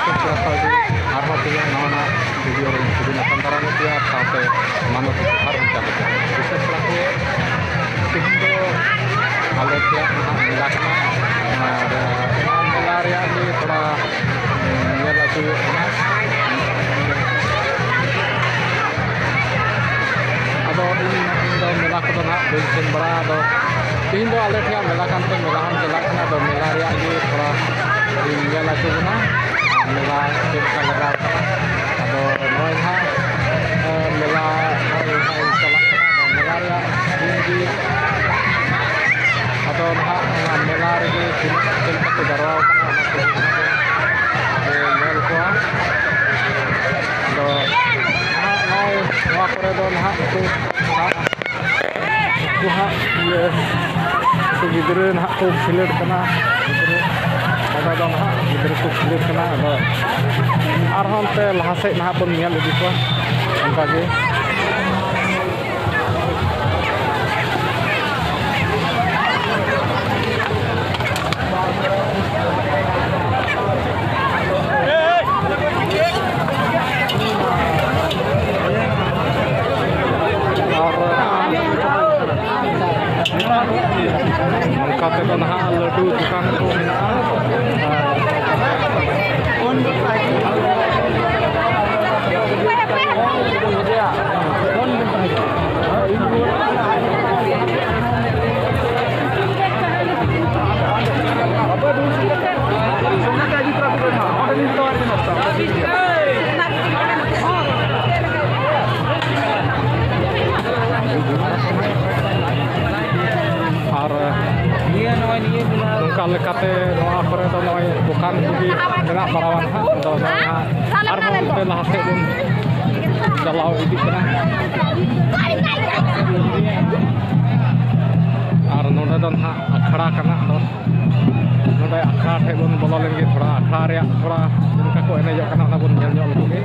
ᱠᱤᱪᱷᱩ ᱠᱚᱜᱮ ᱟᱨᱦᱚᱸ ᱛᱮᱜᱮ ᱱᱟᱣᱟ ᱵᱷᱤᱰᱤᱭᱳ ᱨᱮ ᱥᱩᱵᱤᱫᱷᱟ ᱠᱟᱱ ᱫᱟᱨᱟᱢ ᱜᱮᱭᱟ ᱥᱟᱶᱛᱮ ᱢᱟᱱᱚᱛ ᱟᱨᱦᱚᱸ ᱪᱟᱞᱩ ᱵᱤᱥᱮᱥ ᱠᱚᱨᱮ ᱛᱮᱦᱮᱧ ᱫᱚ ᱟᱞᱮ ᱴᱷᱮᱱ ᱢᱮᱞᱟ ᱠᱟᱱᱟ ᱟᱨ ᱱᱚᱣᱟ ᱢᱮᱞᱟ ᱨᱮᱭᱟᱜ ᱜᱮ ᱛᱷᱚᱲᱟ ᱧᱮᱞ ᱟᱹᱪᱩᱨ ᱦᱩᱭᱩᱜ ᱠᱟᱱᱟ ᱟᱫᱚ ᱤᱧ ᱫᱚ ᱢᱮᱞᱟ ᱠᱚᱫᱚ ᱱᱟᱦᱟᱜ ᱵᱟᱹᱧ ᱥᱮᱱ ᱵᱟᱲᱟ ᱟᱫᱚ ᱛᱮᱦᱮᱧ ᱫᱚ ᱟᱞᱮ ᱴᱷᱮᱱ ᱢᱮᱞᱟ ᱠᱟᱱᱛᱮ ᱢᱮᱞᱟ ᱦᱚᱸ ᱪᱟᱞᱟᱜ ᱠᱟᱱᱟ ᱟᱫᱚ ᱢᱮᱞᱟ ᱨᱮᱭᱟᱜ ᱜᱮ ᱛᱷᱚᱲᱟ ᱤᱧ ᱧᱮᱞ ᱟᱹᱪᱩᱨ ᱵᱚᱱᱟ ᱢᱮᱞᱟ ᱪᱮᱫ ᱞᱮᱠᱟ ᱞᱟᱜᱟᱣ ᱠᱟᱱᱟ ᱟᱫᱚ ᱱᱚᱜᱼᱚᱭ ᱱᱟᱦᱟᱜ ᱢᱮᱞᱟ ᱱᱚᱜᱼᱚᱭ ᱱᱟᱦᱟᱜ ᱪᱟᱞᱟᱜ ᱠᱟᱱᱟ ᱟᱫᱚ ᱢᱮᱞᱟ ᱨᱮᱭᱟᱜ ᱫᱤᱱ ᱜᱮ ᱟᱫᱚ ᱱᱟᱦᱟᱜ ᱚᱱᱟ ᱢᱮᱞᱟ ᱨᱮᱜᱮ ᱛᱤᱱᱟᱹᱜ ᱪᱮᱫ ᱞᱮᱠᱟ ᱠᱚ ᱡᱟᱨᱣᱟ ᱟᱠᱟᱱᱟ ᱚᱱᱟ ᱠᱚ ᱧᱮᱞ ᱠᱚᱣᱟ ᱟᱫᱚ ᱱᱟᱦᱟᱜ ᱱᱚᱣᱟ ᱠᱚᱨᱮ ᱫᱚ ᱱᱟᱦᱟᱜ ᱩᱱᱠᱩ ᱦᱟᱸᱜ ᱜᱤᱫᱽᱨᱟᱹ ᱱᱟᱦᱟᱜ ᱠᱚ ᱠᱷᱮᱞᱳᱰ ᱠᱟᱱᱟ ᱚᱸᱰᱮ ᱫᱚ ᱱᱟᱦᱟᱜ ᱜᱤᱫᱽᱨᱟᱹ ᱠᱚ ᱠᱷᱮᱞᱳᱰ ᱠᱟᱱᱟ ᱟᱫᱚ ᱟᱨᱦᱚᱸ ᱚᱱᱛᱮ ᱞᱟᱦᱟ ᱥᱮᱫ ᱱᱟᱦᱟᱜ ᱵᱚᱱ ᱧᱮᱞ ᱤᱫᱤ ᱠᱚᱣᱟ ᱚᱱᱠᱟᱜᱮ ᱚᱱᱠᱟ ᱛᱮᱫᱚ ᱱᱟᱦᱟᱜ ᱞᱟᱹᱰᱩ ᱫᱚᱠᱟᱱ ᱠᱚ ᱢᱮᱱᱟᱜᱼᱟ ᱟᱨ ᱱᱚᱝᱠᱟ ᱞᱮᱠᱟᱛᱮ ᱱᱚᱣᱟ ᱠᱚᱨᱮ ᱫᱚ ᱱᱚᱜᱼᱚᱭ ᱫᱚᱠᱟᱱ ᱠᱚᱜᱮ ᱢᱮᱱᱟᱜ ᱵᱟᱲᱟᱣᱟ ᱱᱟᱦᱟᱜ ᱟᱫᱚ ᱟᱨᱦᱚᱸ ᱚᱱᱛᱮ ᱞᱟᱦᱟ ᱥᱮᱫ ᱵᱚᱱ ᱪᱟᱞᱟᱣ ᱤᱫᱤᱜ ᱠᱟᱱᱟ ᱟᱨ ᱱᱚᱰᱮ ᱫᱚ ᱱᱟᱦᱟᱜ ᱟᱠᱷᱲᱟ ᱠᱟᱱᱟ ᱟᱫᱚ ᱱᱚᱰᱮ ᱟᱠᱷᱲᱟ ᱴᱷᱮᱡ ᱵᱚᱱ ᱵᱚᱞᱚ ᱞᱮᱱᱜᱮ ᱛᱷᱚᱲᱟ ᱟᱠᱷᱲᱟ ᱨᱮᱭᱟᱜ ᱛᱷᱚᱲᱟ ᱪᱮᱫ ᱞᱮᱠᱟ ᱠᱚ ᱮᱱᱮᱡᱚᱜ ᱠᱟᱱᱟ ᱚᱱᱟ ᱵᱚᱱ ᱧᱮᱞ ᱧᱚᱜ ᱞᱮᱠᱚ ᱜᱮ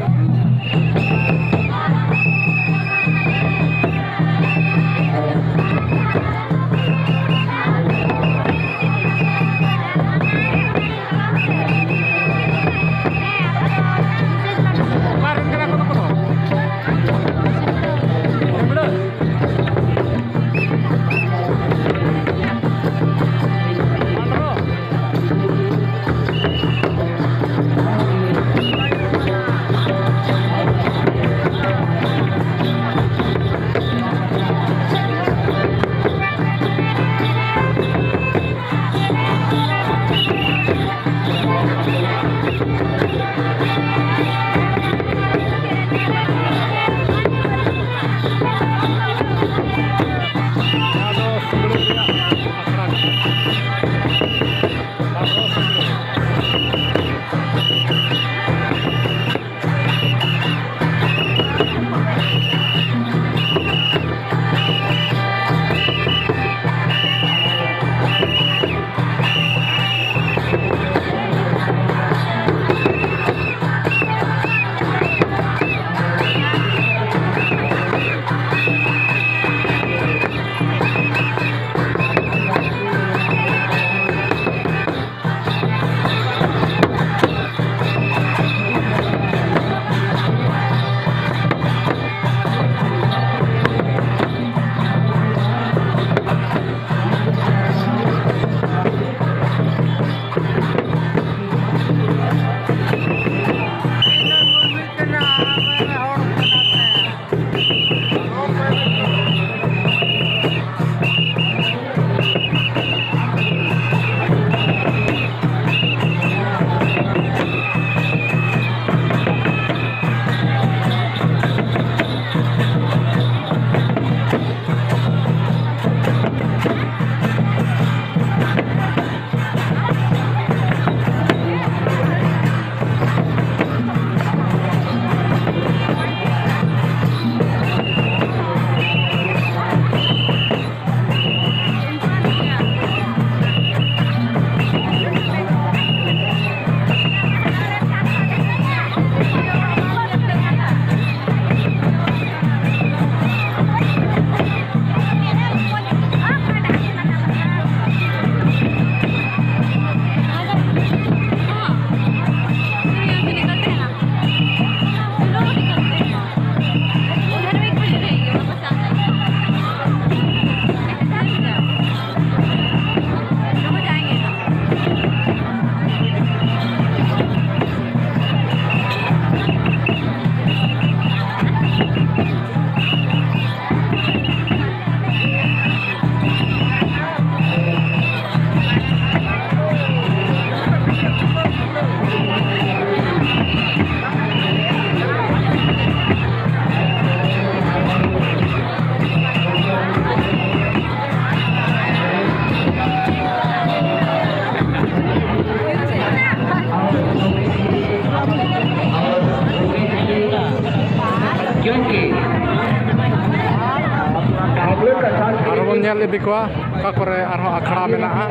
kowa ka kore arho akhara menaha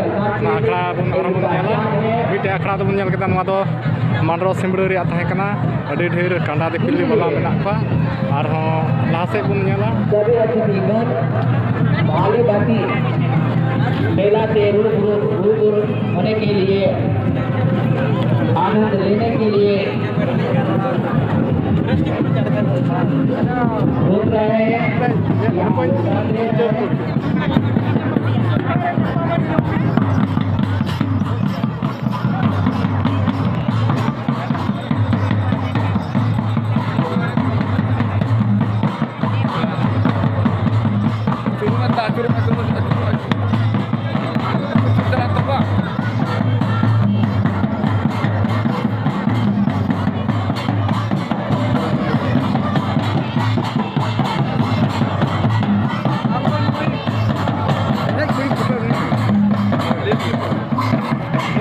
na akhara bun arho bun nyala mite akhara do bun nyal keta noa do mandro simbre ria tahe kana adi dheer kanda dipili bala menak kowa arho lahase bun nyala मेला से रूबरू होने के लिए आनंद लेने के लिए घूम रहे हैं।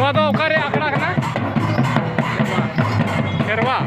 Waduh, kari akra kana? Kherwa.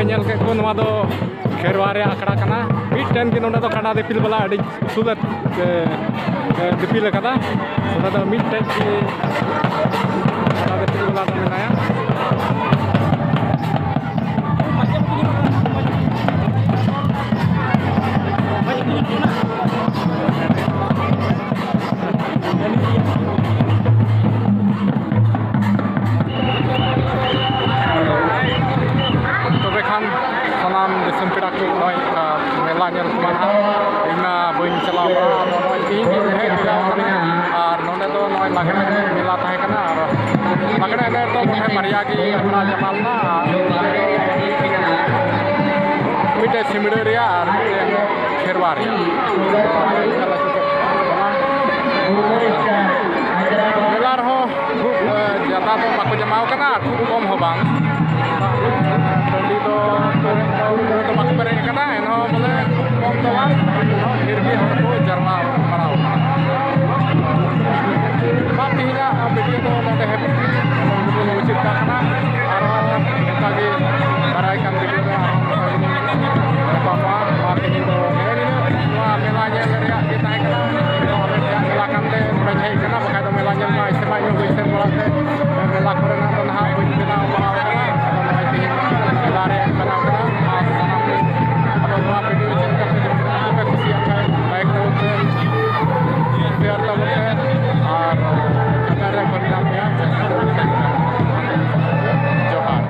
Nyel ke ko nwa do kherwa re akra kana mitten ke nonda do kanda dipil bala adi sudat dipil kada sudah do mitten ke kanda dipil bala do menaya salam disem perak noi mela nyel kumana ina boin chala ba noi tin he dila ar nonde do noi lagna mela tahe kana ar lagna ene to mone maria gi apna jamal na mite simderia ar kherwaria mela ro jata to bako jamau kana khub kom ho bang Tadi to mak pere kana eno bole kom tola hirbi ko jarma marau tapi na video to nade he ucit kana aro kage barai kan video to pamwa mati to ᱦᱮᱡ ᱠᱟᱱᱟ ᱵᱟᱠᱷᱟᱡ ᱫᱚ ᱢᱮᱞᱟ ᱧᱮᱞ ᱢᱟ ᱥᱮᱢᱟ ᱧᱚᱜ ᱜᱮ ᱥᱮᱱ ᱵᱟᱲᱟᱜ ᱛᱮ ᱢᱮᱞᱟ ᱠᱚᱨᱮᱱᱟᱜ